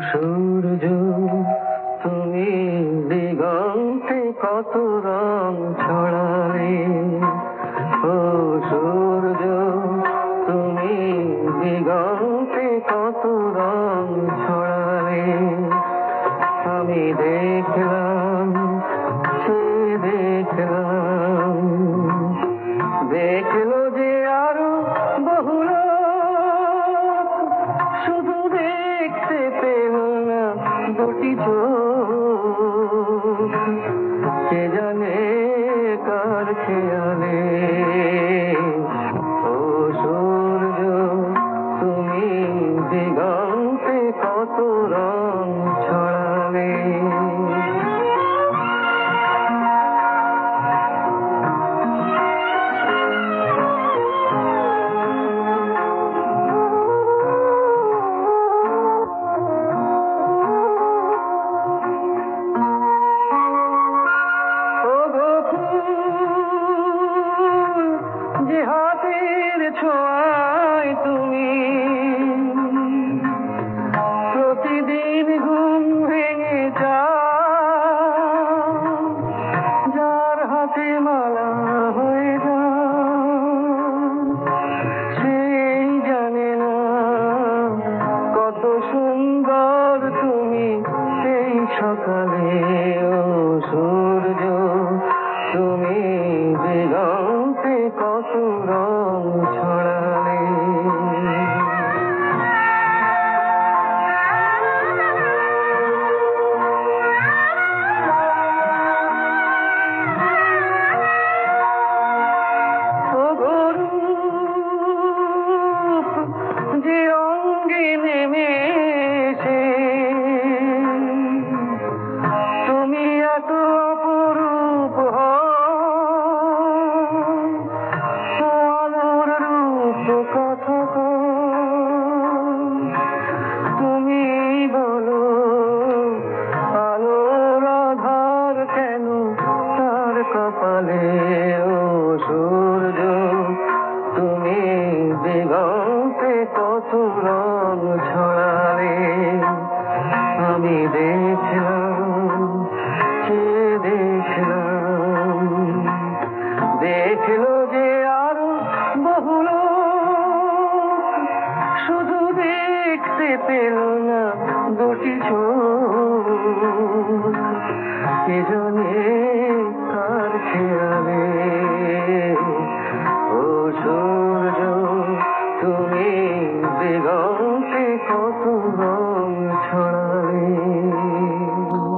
সূর্য তুমি দিগন্তে কত রং ছড়ালে, ও সূর্য তুমি দিগন্তে কত রং ছড়ালে। আমি দেখলাম, সে দেখলাম, দেখলো যে আরো বহু লোক, শুধু দেখতে পেল না দুটি চোখ। কে জানে কার খেয়ালে, ও সূর্য তুমি দিগন্তে কত রং ছড়ালে। যে হাতের ছোঁয়ায় তুমি প্রতিদিন ঘুম ভেঙে যাও, যার হাতে মালা হয়ে যাও, সেই জানে না কত সুন্দর তুমি সেই সকালে। ও সূর্য তুমি দিগন্তে কত রং ছড়ালে। ও গরূপ যে অঙ্গে নেমে এসে তুমি এত অপরূপ আলোর রূপ কথা তুমি বলো, আলোর আধার কেন তার কপালে। ও সূর্য তুমি দিগন্তে কত রং ছড়ালে। আমি দেখলাম, সে দেখলাম, দেখলো যে আরো বহু লোক, শুধু দেখতে পেল না দুটি চোখ। কে জানে কার খেয়ালে, ও সূর্য তুমি দিগন্তে